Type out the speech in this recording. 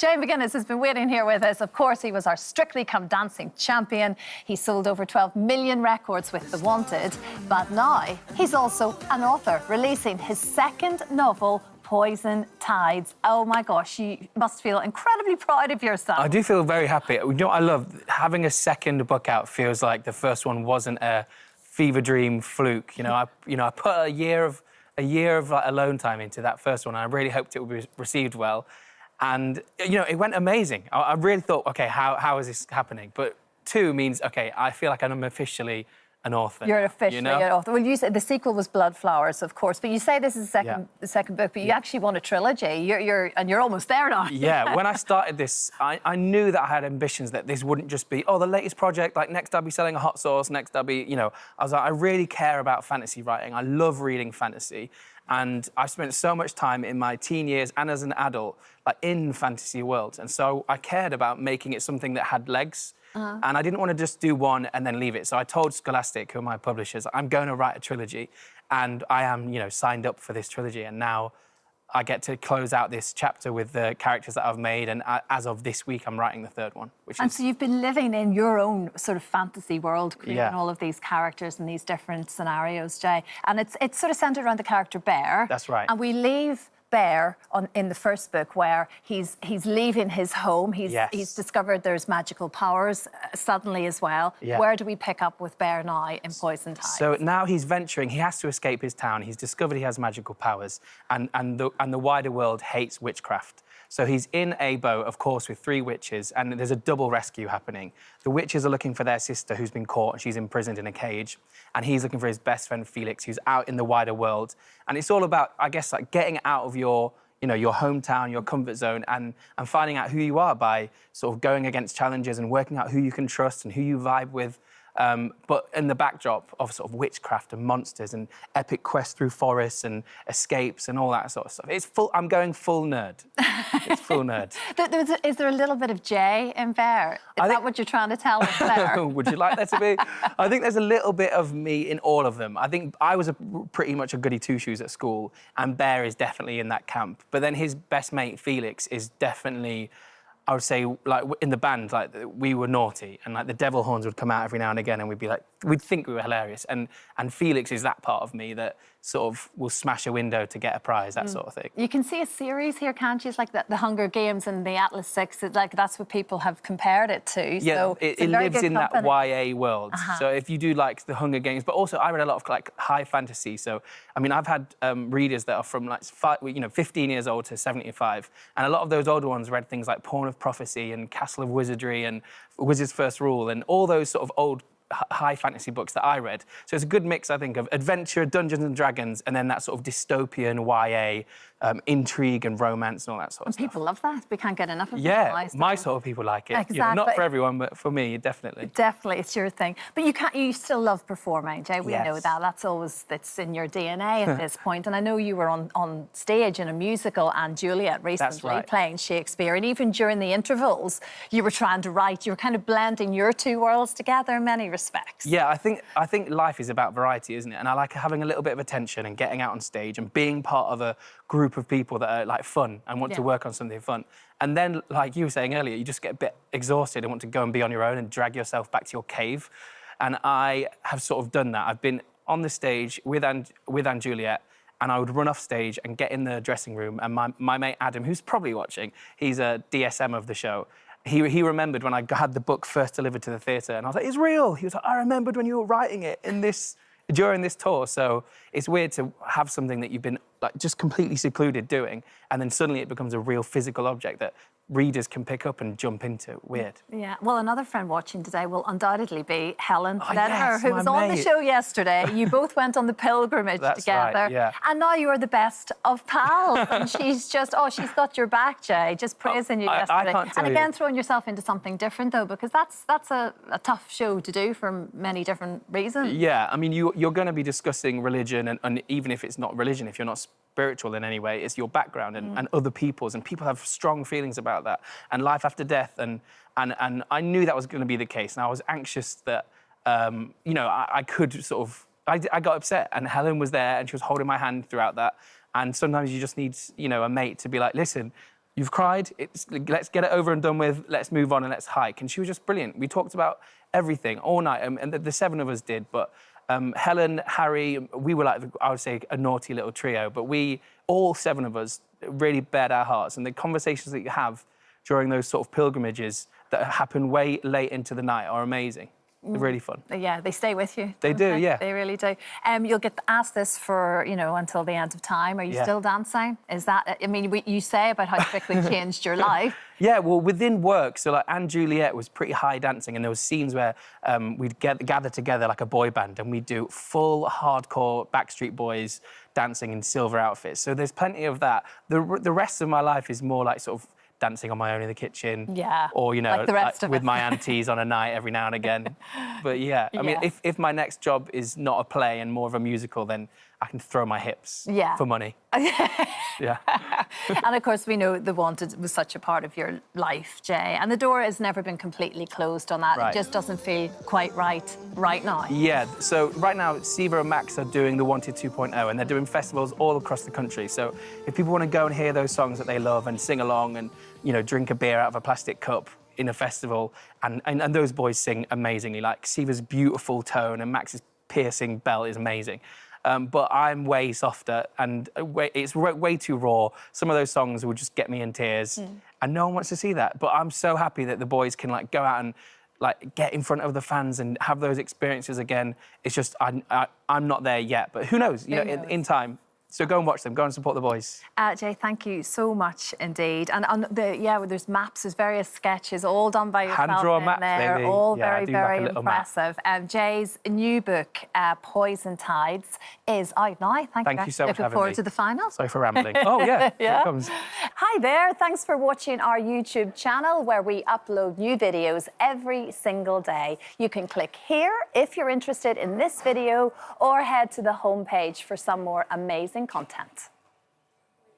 Jay McGuiness has been waiting here with us. Of course, he was our Strictly Come Dancing champion. He sold over 12 million records with The Wanted. But now he's also an author, releasing his second novel, Poison Tides. Oh my gosh, you must feel incredibly proud of yourself. I do feel very happy. You know what I love? Having a second book out feels like the first one wasn't a fever dream fluke. I put a year of like, alone time into that first one, and I really hoped it would be received well. And it went amazing. I really thought, okay, how is this happening? But 2 means, okay, I feel like I'm officially an author. You're officially an author. Well, you said the sequel was Blood Flowers, of course, but you say this is the second book, but you actually want a trilogy. You're almost there now. Yeah, when I started this, I knew that I had ambitions, that this wouldn't just be, the latest project, like next I'll be selling a hot sauce, next I'll be, I was like, I really care about fantasy writing. I love reading fantasy. And I spent so much time in my teen years and as an adult, like in fantasy worlds. And so I cared about making it something that had legs. And I didn't want to just do one and then leave it. So I told Scholastic, who are my publishers, I'm going to write a trilogy. And I am, signed up for this trilogy. And now I get to close out this chapter with the characters that I've made. And as of this week, I'm writing the third one. So you've been living in your own sort of fantasy world, creating all of these characters and these different scenarios, Jay. And it's sort of centred around the character Bear. That's right. And we leave Bear in the first book, where he's leaving his home. He's discovered there's magical powers suddenly as well. Yeah. Where do we pick up with Bear now in Poison Tides? So now he's venturing. He has to escape his town. He's discovered he has magical powers, and the wider world hates witchcraft. So he's in a boat, of course, with 3 witches, and there's a double rescue happening. The witches are looking for their sister, who's been caught, and she's imprisoned in a cage. And he's looking for his best friend, Felix, who's out in the wider world. And it's all about, I guess, like getting out of your hometown, your comfort zone, and finding out who you are by sort of going against challenges and working out who you can trust and who you vibe with. But in the backdrop of sort of witchcraft and monsters and epic quests through forests and escapes and all that sort of stuff. I'm going full nerd. It's full nerd. Is there a little bit of Jay in Bear? Is that what you're trying to tell us there? Would you like there to be? I think there's a little bit of me in all of them. I think I was pretty much a goody two-shoes at school, and Bear is definitely in that camp. But then his best mate, Felix, is definitely, I would say, like in the band, like we were naughty, and like the devil horns would come out every now and again, and we'd think we were hilarious. And Felix is that part of me that sort of will smash a window to get a prize, that sort of thing. You can see a series here, can't you? It's like the Hunger Games and the Atlas 6. It's like that's what people have compared it to. Yeah, so it lives in that YA world. So if you do like the Hunger Games, but also I read a lot of like high fantasy. So I mean, I've had readers that are from like 15 years old to 75, and a lot of those older ones read things like Pawn of Prophecy and Castle of Wizardry and Wizard's First Rule and all those sort of old high fantasy books that I read. So it's a good mix, I think, of adventure, Dungeons and Dragons, and then that sort of dystopian YA, intrigue and romance and all that sort of stuff. People love that. We can't get enough of it. Yeah, my sort of people like it. Exactly. Not for everyone, but for me, definitely. Definitely, it's your thing. But you still love performing, Jay. We know that. That's in your DNA at this point. And I know you were on stage in a musical and Juliet recently, playing Shakespeare. And even during the intervals, you were trying to write. You were kind of blending your 2 worlds together in many respects. Yeah, I think life is about variety, isn't it? And I like having a little bit of attention and getting out on stage and being part of a group of people that are like fun and want to work on something fun. And then, like you were saying earlier, you just get a bit exhausted and want to go and be on your own and drag yourself back to your cave. And I have sort of done that. I've been on the stage with Juliet, and I would run off stage and get in the dressing room, and my mate Adam, who's probably watching, he's a DSM of the show, he remembered when I had the book first delivered to the theatre, and I was like, it's real. He was like, I remembered when you were writing it during this tour. So it's weird to have something that you've been like just completely secluded doing, and then suddenly it becomes a real physical object that readers can pick up and jump into. Weird. Yeah. Well, another friend watching today will undoubtedly be Helen Lederer, yes, who was on the show yesterday. You both went on the pilgrimage together. Right, yeah. And now you are the best of pals. And she's got your back, Jay, just praising you yesterday. And again, throwing yourself into something different, though, because that's a tough show to do for many different reasons. Yeah, I mean, you're going to be discussing religion, and even if it's not religion, if you're not spiritual in any way, it's your background and other people's, and people have strong feelings about that, and life after death, and I knew that was going to be the case, and I was anxious that, I could sort of, I got upset, and Helen was there, and she was holding my hand throughout that, and sometimes you just need, a mate to be like, listen, you've cried, let's get it over and done with, let's move on and let's hike. And she was just brilliant. We talked about everything all night, and the 7 of us did, but Helen, Harry, we were like, I would say, a naughty little trio, but all 7 of us, really bared our hearts. And the conversations that you have during those sort of pilgrimages that happen way late into the night are amazing. They're really fun. Yeah, they stay with you. They do, yeah. They really do. You'll get asked this for, until the end of time. Are you still dancing? Is that, I mean, you say about how quickly changed your life. Yeah, well, within work, so like Anne Juliet was pretty high dancing, and there was scenes where we'd gather together like a boy band, and we'd do full hardcore Backstreet Boys dancing in silver outfits. So there's plenty of that. The rest of my life is more like sort of dancing on my own in the kitchen. Yeah. Or, like the rest of with my aunties on a night every now and again. But yeah, I mean, if my next job is not a play and more of a musical, then I can throw my hips for money. Yeah. And of course, we know The Wanted was such a part of your life, Jay, and the door has never been completely closed on that. Right. It just doesn't feel quite right now. Yeah, so right now, Siva and Max are doing The Wanted 2.0, and they're doing festivals all across the country. So if people want to go and hear those songs that they love and sing along and, drink a beer out of a plastic cup in a festival, and those boys sing amazingly, like Siva's beautiful tone and Max's piercing belt is amazing. But I'm way softer, and it's way too raw. Some of those songs will just get me in tears, and no one wants to see that. But I'm so happy that the boys can go out and get in front of the fans and have those experiences again. It's just I'm not there yet, but who knows? In time. So go and watch them. Go and support the boys. Jay, thank you so much indeed. And on there's maps, there's various sketches, all done by yourself. Hand-drawn maps, baby. All very impressive. Jay's new book, Poison Tides, is out now. Thank you so much for having me. Looking forward to the final. Sorry for rambling. Oh yeah, here it comes. Hi there. Thanks for watching our YouTube channel, where we upload new videos every single day. You can click here if you're interested in this video, or head to the homepage for some more amazing content.